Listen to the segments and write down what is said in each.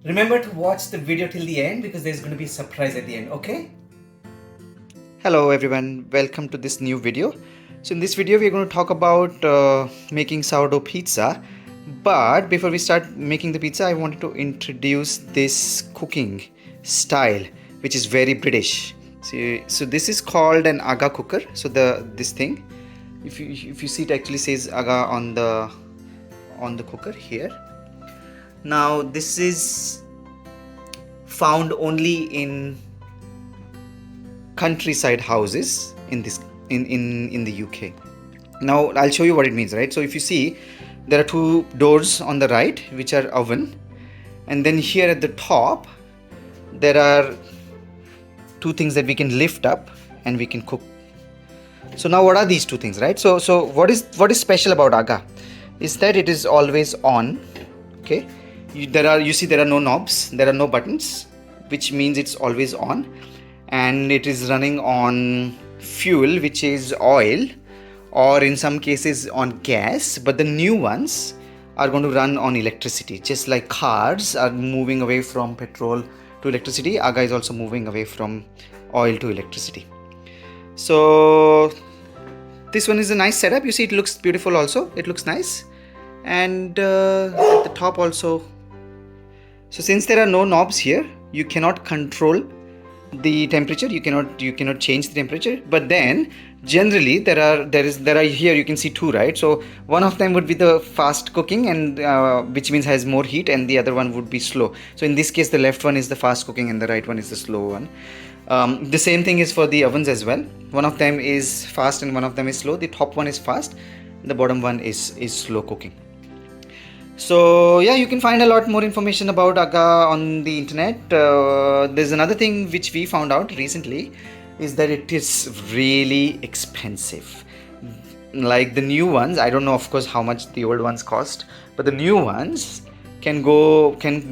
Remember to watch the video till the end because there's going to be a surprise at the end, okay? Hello everyone, welcome to this new video. So in this video we're going to talk about making sourdough pizza. But before we start making the pizza, I wanted to introduce this cooking style which is very British. So this is called an AGA cooker. So this thing, if you see, it actually says AGA on the cooker here. Now this is found only in countryside houses in the UK. Now I'll show you what it means, right? So if you see, there are two doors on the right which are oven, and then here at the top there are two things that we can lift up and we can cook. So now what are these two things, right? So what is special about AGA is that it is always on. Okay, there are no knobs, there are no buttons, which means it's always on, and it is running on fuel, which is oil, or in some cases on gas. But the new ones are going to run on electricity. Just like cars are moving away from petrol to electricity, AGA is also moving away from oil to electricity. So this one is a nice setup. You see, it looks beautiful also, it looks nice. And at the top also, so since there are no knobs here, you cannot control the temperature, you cannot change the temperature. But then generally there are here, you can see two, right? So one of them would be the fast cooking, and which means has more heat, and the other one would be slow. So in this case, the left one is the fast cooking and the right one is the slow one. The same thing is for the ovens as well. One of them is fast and one of them is slow. The top one is fast, the bottom one is slow cooking. So yeah, you can find a lot more information about AGA on the internet. There's another thing which we found out recently, is that it is really expensive. Like the new ones, I don't know of course how much the old ones cost, but the new ones can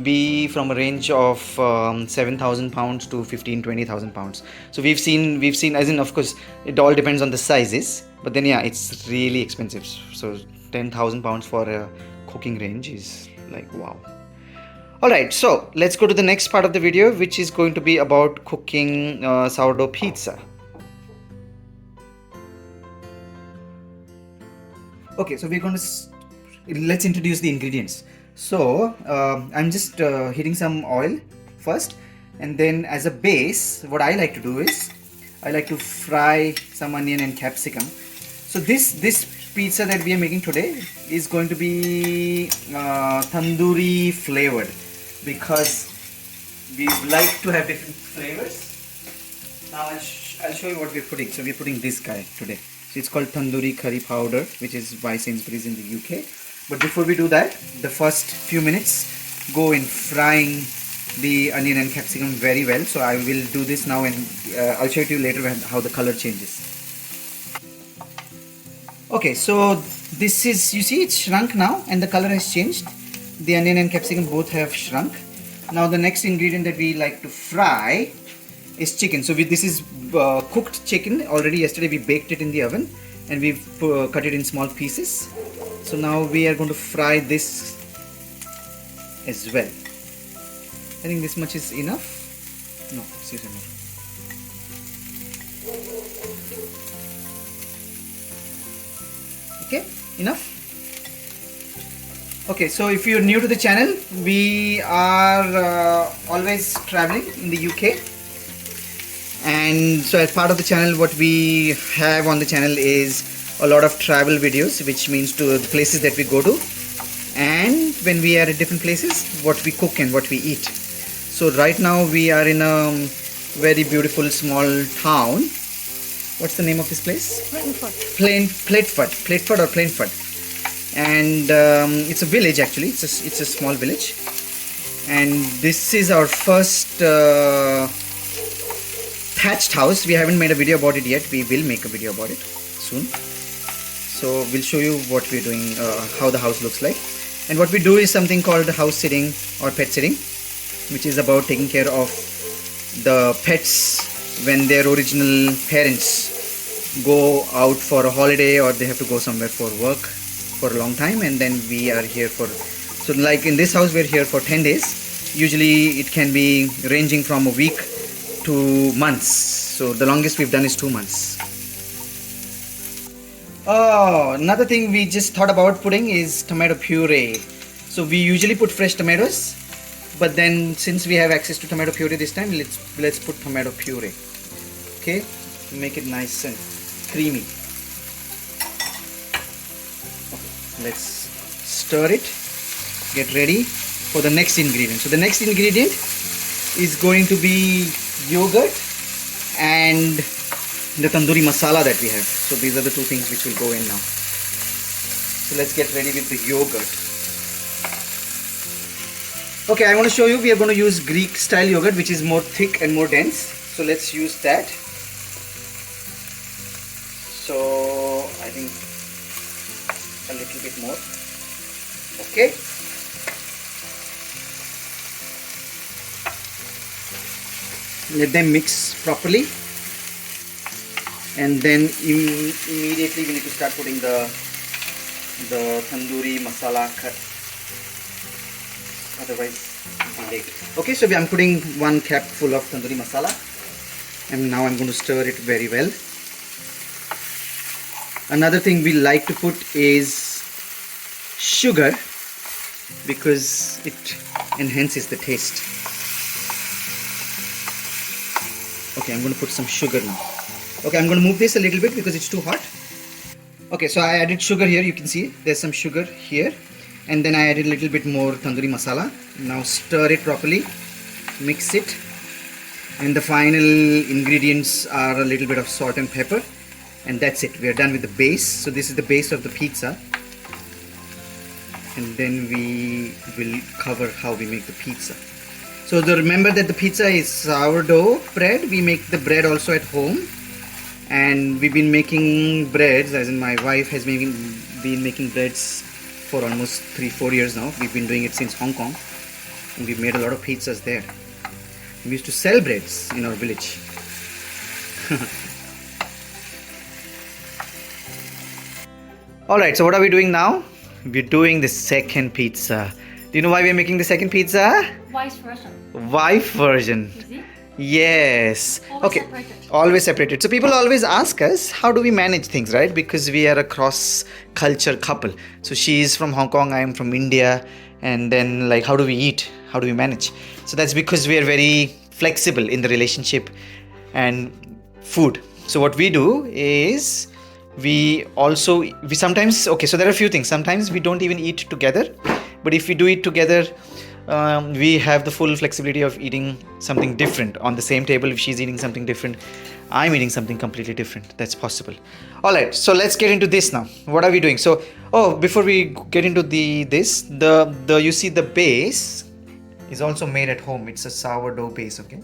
be from a range of 7,000 pounds to 15,000-20,000 pounds. So we've seen, as in, of course it all depends on the sizes, but then yeah, it's really expensive. So 10,000 pounds for a cooking range is like wow. Alright, so let's go to the next part of the video, which is going to be about cooking sourdough pizza. Okay, so we're going to let's introduce the ingredients. So I'm just heating some oil first, and then as a base, what I like to do is I like to fry some onion and capsicum. So this pizza that we are making today is going to be tandoori flavored, because we like to have different flavors. Now I'll show you what we're putting. So we're putting this guy today. So it's called tandoori curry powder, which is by Sainsbury's in the UK. But before we do that, the first few minutes go in frying the onion and capsicum very well. So I will do this now, and I'll show you later how the color changes. Okay, so this is, you see, it's shrunk now and the color has changed. The onion and capsicum both have shrunk. Now the next ingredient that we like to fry is chicken. So this is cooked chicken. Already yesterday we baked it in the oven and we've cut it in small pieces. So now we are going to fry this as well. I think this much is enough. No, seriously more. Okay, enough. Okay, so if you're new to the channel, we are always traveling in the UK, and so as part of the channel, what we have on the channel is a lot of travel videos, which means to the places that we go to, and when we are at different places, what we cook and what we eat. So right now we are in a very beautiful small town. What's the name of this place? Plateford or Plainford. And it's a village actually. It's a small village. And this is our first thatched house. We haven't made a video about it yet. We will make a video about it soon. So we'll show you what we're doing, how the house looks like. And what we do is something called house sitting or pet sitting, which is about taking care of the pets when their original parents go out for a holiday or they have to go somewhere for work for a long time, and then we are here for, so like in this house we're here for 10 days, Usually it can be ranging from a week to months. So the longest we've done is 2 months. Oh, another thing we just thought about putting is tomato puree. So we usually put fresh tomatoes, but then since we have access to tomato puree this time, let's put tomato puree. Okay, make it nice and creamy. Okay, let's stir it. Get ready for the next ingredient. So the next ingredient is going to be yogurt and the tandoori masala that we have. So these are the two things which will go in now. So let's get ready with the yogurt. Okay, I want to show you, we are going to use Greek style yogurt, which is more thick and more dense. So let's use that. So I think a little bit more. Okay. Let them mix properly. And then immediately we need to start putting the tandoori masala cut. Otherwise it will be late. Okay, so I'm putting 1 cup full of tandoori masala, and now I'm going to stir it very well. Another thing we like to put is sugar because it enhances the taste. Okay, I'm going to put some sugar now. Okay, I'm going to move this a little bit because it's too hot. Okay, so I added sugar here. You can see there's some sugar here. And then I added a little bit more tandoori masala. Now stir it properly. Mix it. And the final ingredients are a little bit of salt and pepper. And that's it. We are done with the base. So this is the base of the pizza. And then we will cover how we make the pizza. So remember that the pizza is sourdough bread. We make the bread also at home. And we've been making breads, as in my wife has been making breads for almost 3-4 years now. We've been doing it since Hong Kong, and we've made a lot of pizzas there. We used to sell breads in our village. Alright, so what are we doing now? We're doing the second pizza. Do you know why we're making the second pizza? Wife version. Wife version. Is it? Yes. Always Okay. separated. Always separated. So people always ask us, how do we manage things, right? Because we are a cross-culture couple. So she is from Hong Kong, I am from India. And then like, how do we eat? How do we manage? So that's because we are very flexible in the relationship and food. So what we do is we sometimes, okay, so there are a few things. Sometimes we don't even eat together. But if we do eat together, we have the full flexibility of eating something different on the same table. If she's eating something different, I'm eating something completely different. That's possible. All right, so let's get into this now. What are we doing? So, before we get into the you see the base is also made at home. It's a sourdough base. Okay.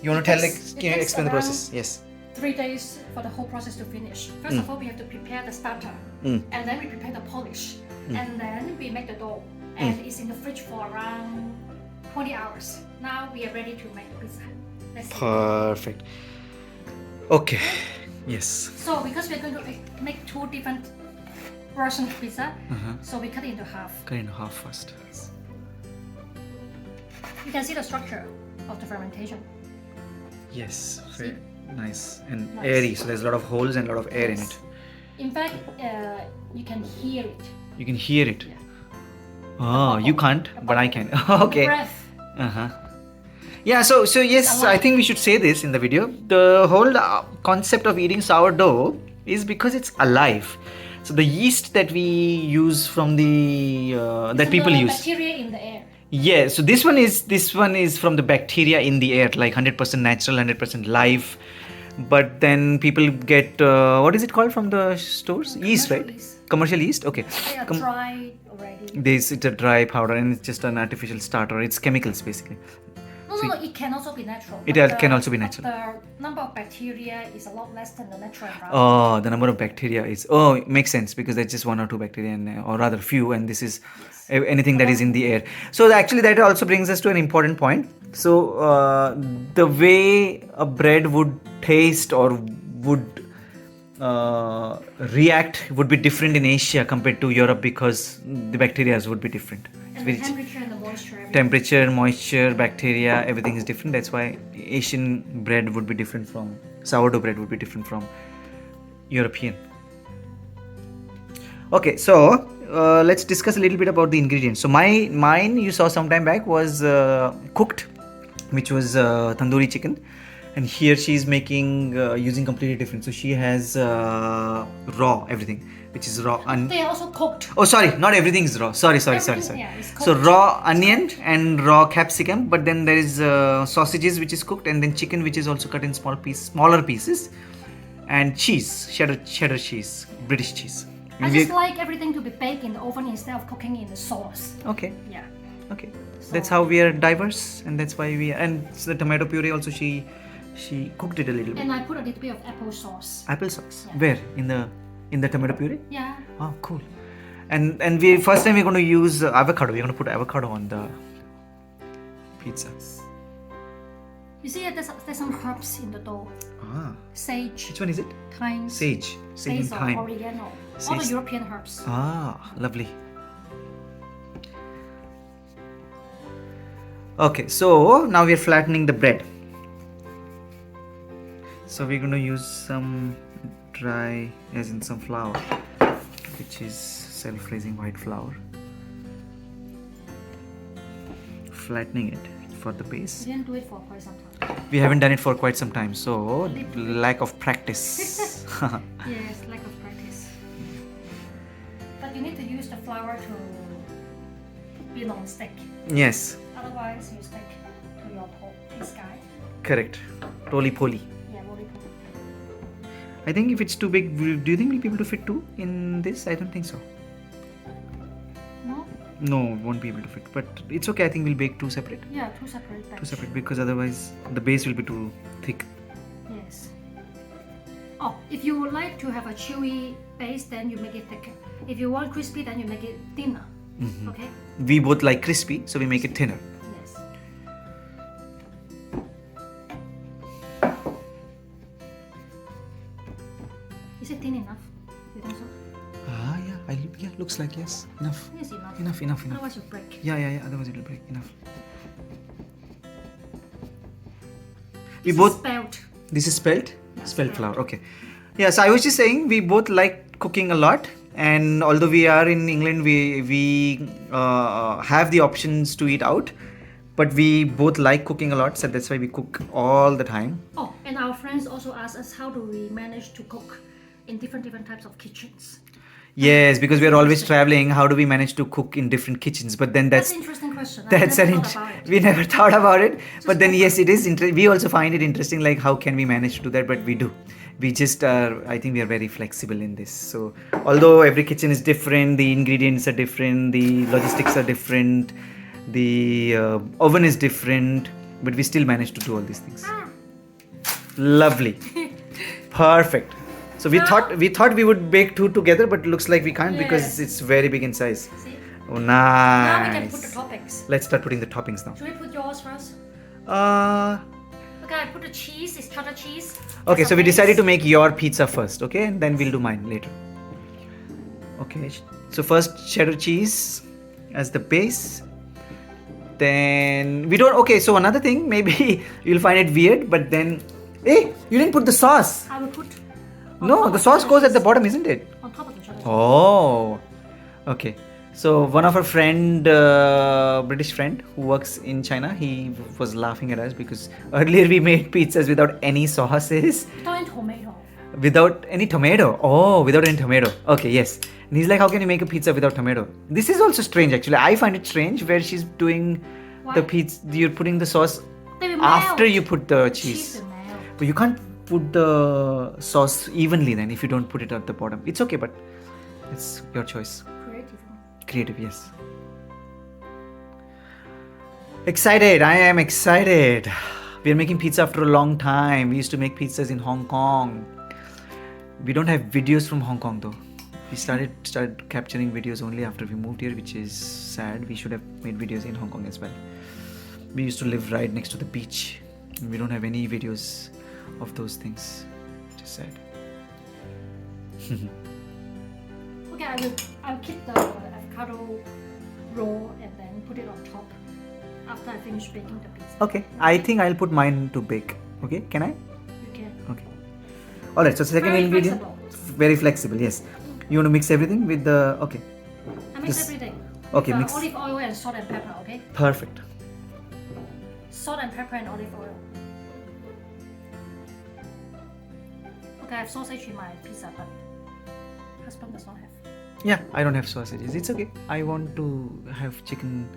You want to tell, can you explain the process? Yes. 3 days for the whole process to finish. First of all, we have to prepare the starter, and then we prepare the polish, and then we make the dough. And it's in the fridge for around 20 hours. Now we are ready to make the pizza. Let's see. Perfect. Okay. Yes. So because we're going to make 2 different versions of pizza, so we cut it into half. Cut it into half first. You can see the structure of the fermentation. Yes. Very nice and airy. So there's a lot of holes and a lot of air in it. In fact, you can hear it. You can hear it. Yeah. Oh, you can't, but I can. Okay. Breath. Yeah, so yes, I think we should say this in the video. The whole concept of eating sourdough is because it's alive. So the yeast that we use from the that people use. Bacteria in the air. Yeah, so this one is from the bacteria in the air, like 100% natural, 100% live. But then people get what is it called from the stores? Yeast, right? Commercial yeast. Okay. They are dry already. It's a dry powder and it's just an artificial starter. It's chemicals basically. No, it can also be natural. It can also be natural. The number of bacteria is a lot less than the natural environment. Oh, the number of bacteria is... Oh, it makes sense because there's just 1 or 2 bacteria, or rather few, and this is anything that is in the air. So actually that also brings us to an important point. So the way a bread would taste or would react would be different in Asia compared to Europe because the bacteria would be different. And the temperature and the moisture. Everything. Temperature, moisture, bacteria, everything is different. That's why Asian bread would be different from sourdough bread would be different from European. Okay, so let's discuss a little bit about the ingredients. So mine you saw some time back was cooked, which was tandoori chicken, and here she's making using completely different. So she has raw everything, which is raw. They are also cooked. Oh, sorry, not everything is raw. Sorry. Yeah, it's So cooked. raw onion and raw capsicum, but then there is sausages which is cooked, and then chicken which is also cut in smaller pieces, and cheese, cheddar cheese, British cheese. I just like everything to be baked in the oven instead of cooking in the sauce. Okay. Yeah. Okay. So that's how we are diverse, and that's why and the tomato puree also she cooked it a little bit. And I put a little bit of apple sauce. Applesauce. Yeah. Where in the tomato puree? Yeah. Oh, cool. And we first time we're going to use avocado. We're going to put avocado on the pizza. You see, there's some herbs in the dough. Ah. Sage. Which one is it? Thyme. Sage and Basil, thyme. oregano. All the Sage. European herbs. Ah, lovely. Okay, so now we are flattening the bread. So we're going to use some dry, as in some flour, which is self-raising white flour. Flattening it for the base. We didn't do it for quite some time. We haven't done it for quite some time, so lack of practice. Yes, lack of practice. But you need to use the flour to be non-stick. Yes, Otherwise, you stick to your this guy. correct. Roly-poly. Yeah, roly-poly. I think if it's too big, do you think we'll be able to fit two in this? I don't think so. No? No, won't be able to fit. But it's okay. I think we'll bake two separate. Yeah, two separate batch. Two separate, because otherwise the base will be too thick. Yes. Oh, if you would like to have a chewy base, then you make it thicker. If you want crispy, then you make it thinner. Mm-hmm. Okay? We both like crispy, so we make it thinner. Yes. Is it thin enough? You think so? Ah, yeah. Looks like yes. Enough. Yes, enough. Enough. Otherwise you break. Yeah. Otherwise it will break. Enough. This is spelt. This is spelt? Yeah, Spelt spelt. flour. Okay. Yeah. So I was just saying we both like cooking a lot, and although we are in England, we have the options to eat out, but we both like cooking a lot, so that's why we cook all the time. Oh, and our friends also ask us how do we manage to cook in different types of kitchens. Yes, because we are always traveling. How do we manage to cook in different kitchens? But then That's an interesting question. that's I an never thought about it. we never thought about it. But then yes, it is we also find it interesting, like how can we manage to do that? But we do. We just are, I think we are very flexible in this. So although every kitchen is different, the ingredients are different, the logistics are different, the oven is different, but we still manage to do all these things. Ah. Lovely. Perfect. So we thought we would bake two together, but looks like we can't because Yes. it's very big in size. See? Oh, Now we can nice. put the toppings. Let's start putting the toppings now. Should we put yours first? Okay, I put the cheese. It's cheddar cheese. Okay, As so a we decided base. to make your pizza first, okay? And then we'll do mine later. Okay, so first cheddar cheese as the base. Then we don't, okay, so another thing, maybe you'll find it weird, but then, hey, you didn't put the sauce. I will put. on No, top the of sauce cheddar goes at the cheese. bottom, isn't it? On top of the cheddar cheese. Oh, okay. So one of our friend, British friend who works in China, he was laughing at us because earlier we made pizzas without any sauces, Without any tomato. without any tomato. Oh, without any tomato. Okay, yes. And he's like, how can you make a pizza without tomato? This is also strange actually. I find it strange where she's doing the Why? pizza, you're putting the sauce They will after melt. you put the Cheese cheese. will melt. But you can't put the sauce evenly then if you don't put it at the bottom. It's okay, but it's your choice. Creative. Creative, yes. Excited. I am excited. We are making pizza after a long time. We used to make pizzas in Hong Kong. We don't have videos from Hong Kong though. We started capturing videos only after we moved here, which is sad. We should have made videos in Hong Kong as well. We used to live right next to the beach. And we don't have any videos of those things, which is sad. Okay, I will keep the avocado raw and then put it on top after I finish baking the pizza. Okay, I think I'll put mine to bake. Okay, can I? You can. Okay. All right. So second Very ingredient, flexible. very flexible. Yes. You want to mix everything with the okay. I mix This- everything. Okay, With, mix. olive oil and salt and pepper. Okay. Perfect. Salt and pepper and olive oil. Okay, I have sausage in my pizza, but husband does not have. Yeah, I don't have sausages. It's okay. I want to have chicken,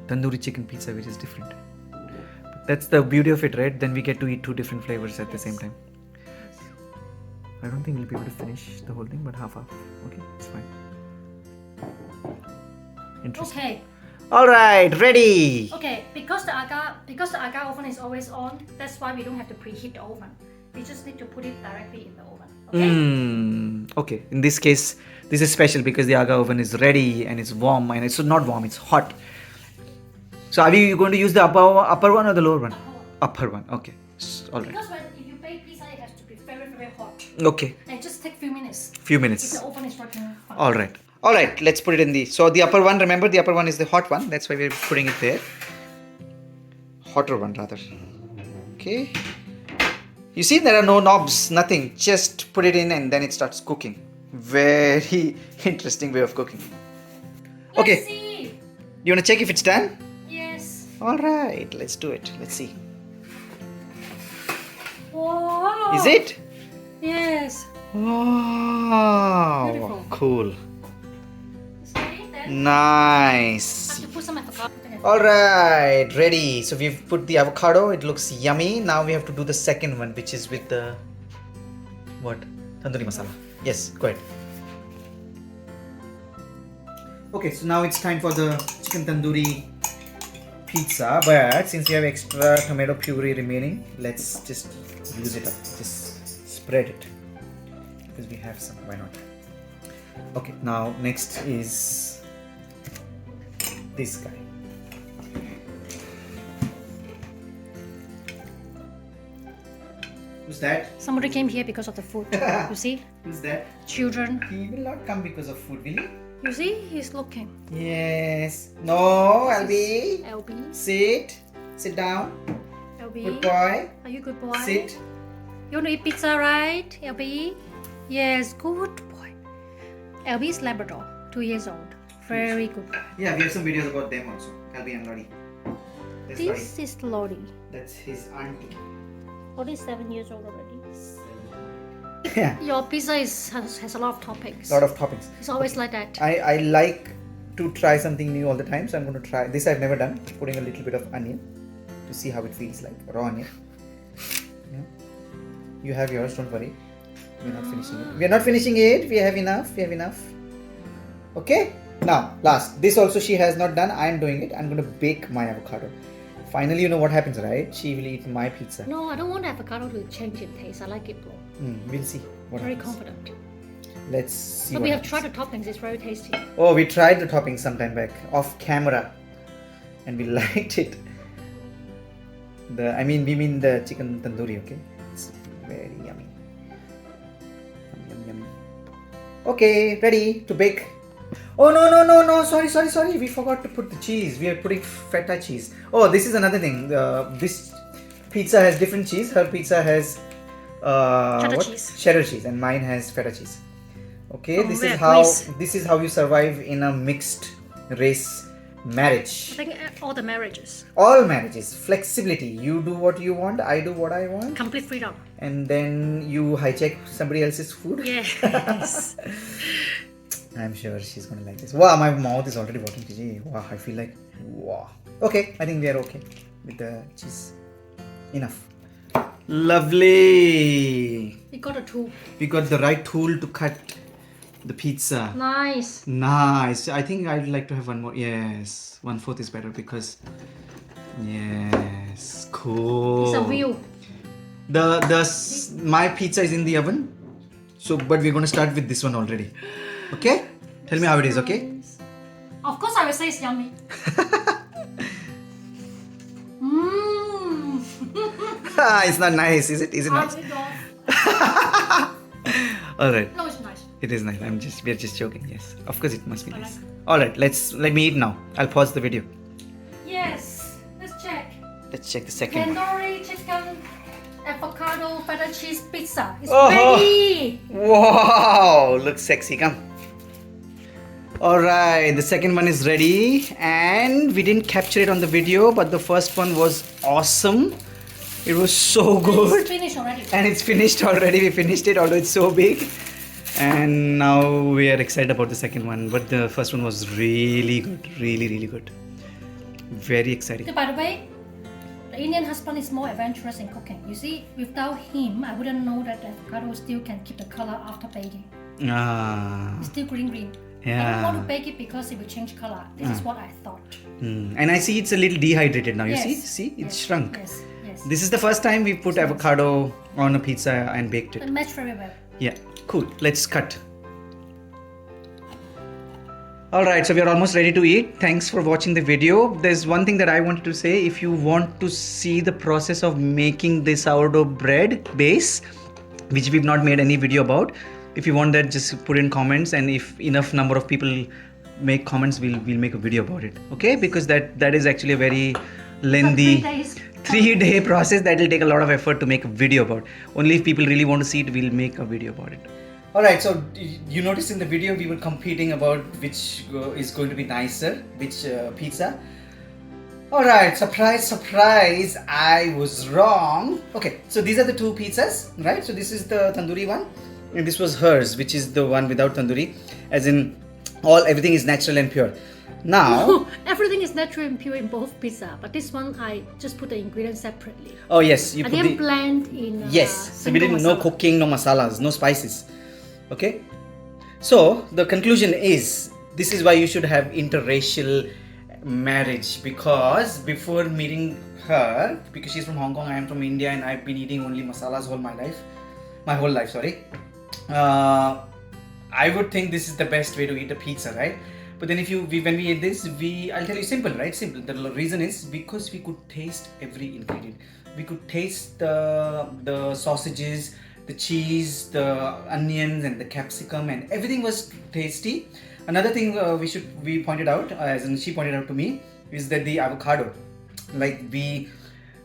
tandoori chicken pizza, which is different. But that's the beauty of it, right? Then we get to eat two different flavors at the same time. I don't think we'll be able to finish the whole thing, but half. Okay, it's fine. Interesting. Okay. All right, ready. Okay, because the AGA oven is always on, that's why we don't have to preheat the oven. We just need to put it directly in the oven. Okay? Okay. In this case, this is special because the AGA oven is ready and it's warm, and it's not warm, it's hot. So are we going to use the upper one or the lower one? Upper one. Okay. All right. Because if you bake pizza, it has to be very, very hot. Okay. And just take few minutes. Few If minutes. the oven is working fine. All right. All right. Let's put it in the. So the upper one. Remember, the upper one is the hot one. That's why we're putting it there. Hotter one rather. Okay. You see, there are no knobs, nothing. Just put it in and then it starts cooking. Very interesting way of cooking. Let's Okay. see. You want to check if it's done? Yes. All right. Let's do it. Let's see. Wow. Is it? Yes. Wow. Beautiful. Cool. See, then Nice. have to put some avocado. All right, ready. So we've put the avocado. It looks yummy. Now we have to do the second one, which is with the what? Tandoori masala. Yes, go ahead. Okay, so now it's time for the chicken tandoori pizza. But since we have extra tomato puree remaining, let's just use it up. Just spread it because we have some. Why not? Okay, now next is this guy. Who's that? Somebody came here because of the food. You see? Who's that? Children. He will not come because of food, will he? You see? He's looking. Yes. No, Albie. LB. Sit. Sit down. LB. Good boy. Are you good boy? Sit. You want to eat pizza, right? LB? Yes, good boy. LB is Labrador, 2 years old. Very good boy. Yeah, we have some videos about them also. Albie and Lottie. That's Lottie. This is Lottie. That's his auntie. Lottie is 7 years old already. Yeah. Your pizza has a lot of toppings. Lot of toppings. It's always like that. I like to try something new all the time, so I'm going to try this. I've never done, putting a little bit of onion to see how it feels like, raw onion. Yeah. You have yours, don't worry. We're not finishing it. We're not finishing it. We have enough. We have enough. Okay. Now last, this also she has not done. I am doing it. I'm going to bake my avocado. Finally, you know what happens, right? She will eat my pizza. No, I don't want avocado to change in taste. I like it raw. We'll see what Very happens. confident. Let's see. But what we have happens. tried the toppings. It's very tasty. Oh, we tried the toppings sometime back off camera, and we liked it. We mean the chicken tandoori. Okay, it's very yummy. Yum, yum. Okay, ready to bake. Oh no! Sorry. We forgot to put the cheese. We are putting feta cheese. Oh, this is another thing. This pizza has different cheese. Her pizza has cheddar cheese, and mine has feta cheese. Okay, From this where? is how Greece? you survive in a mixed race marriage. I think all the marriages. All marriages, flexibility. You do what you want, I do what I want, Complete freedom. and then you hijack somebody else's food. Yes. I'm sure she's gonna like this. Wow, my mouth is already working today. Wow, I feel like wow. Okay, I think we are okay with the cheese. Enough. Lovely. We got a tool. We got the right tool to cut the pizza. Nice. Nice. I think I'd like to have one more. Yes, 1/4 is better because. Yes, cool. It's a view. My pizza is in the oven. So, but we're gonna start with this one already. Okay? Tell me how it is. Okay? Of course, I will say it's yummy. Mmm. It's not nice, is it? Is it nice? All right. No, it's nice. It is nice. We're just joking. Yes. Of course, it must be nice. Alright, let me eat now. I'll pause the video. Yes, let's check. Let's check the second one. Tandoori chicken avocado feta cheese pizza is Oh. ready. Wow, looks sexy. Come. Alright, the second one is ready, and we didn't capture it on the video, but the first one was awesome. It was so good. It's finished already. And it's finished already. We finished it, although it's so big. And now we are excited about the second one. But the first one was really good. Really, really good. Very exciting. Okay, by the way, the Indian husband is more adventurous in cooking. You see, without him, I wouldn't know that the avocado still can keep the color after baking. Ah. It's still green. I Yeah. don't want to bake it because it will change color. This is what I thought. And I see it's a little dehydrated now. You Yes. see? It's Yes. shrunk. Yes. This is the first time we put avocado on a pizza and baked it. It matched very well. Yeah, cool. Let's cut. Alright, so we are almost ready to eat. Thanks for watching the video. There's one thing that I wanted to say. If you want to see the process of making the sourdough bread base, which we've not made any video about, if you want that, just put in comments, and if enough number of people make comments, we'll make a video about it. Okay? Because that is actually a very lengthy 3 days. 3-day process that will take a lot of effort to make a video about. Only if people really want to see it, we'll make a video about it. Alright, so you noticed in the video we were competing about which is going to be nicer, which pizza. Alright, surprise, I was wrong. Okay, so these are the two pizzas, right? So this is the tandoori one, and this was hers, which is the one without tandoori, as in everything is natural and pure. Now, Everything is natural and pure in both pizza, but this one I just put the ingredients separately. oh yes, you I put didn't the blend in. yes. So we didn't no masala. cooking, no masalas, no spices. Okay. So the conclusion is this is why you should have interracial marriage, because before meeting her, because she's from Hong Kong, I am from India, and I've been eating only masalas my whole life. Sorry. I would think this is the best way to eat a pizza, right? But then when we ate this, I'll tell you simple, right? Simple. The reason is because we could taste every ingredient. We could taste the sausages, the cheese, the onions, and the capsicum, and everything was tasty. Another thing we pointed out, as in she pointed out to me, is that the avocado, like we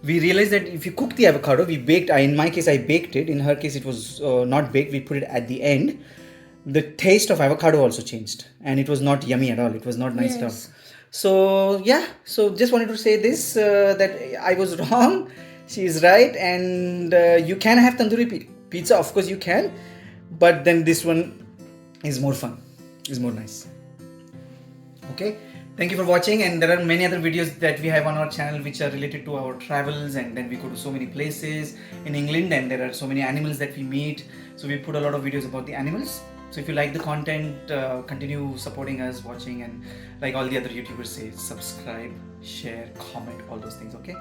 realized that if you cook the avocado, we baked. In my case, I baked it. In her case, it was not baked. We put it at the end. The taste of avocado also changed, and it was not yummy at all. It was not nice stuff. So yeah, so just wanted to say this, that I was wrong, she is right, and you can have tandoori pizza, of course you can, but then this one is more fun, is more nice. Okay, thank you for watching, and there are many other videos that we have on our channel which are related to our travels, and then we go to so many places in England, and there are so many animals that we meet, so we put a lot of videos about the animals. So if you like the content, continue supporting us, watching, and like all the other YouTubers say, subscribe, share, comment, all those things, okay?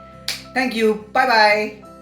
Thank you. Bye-bye.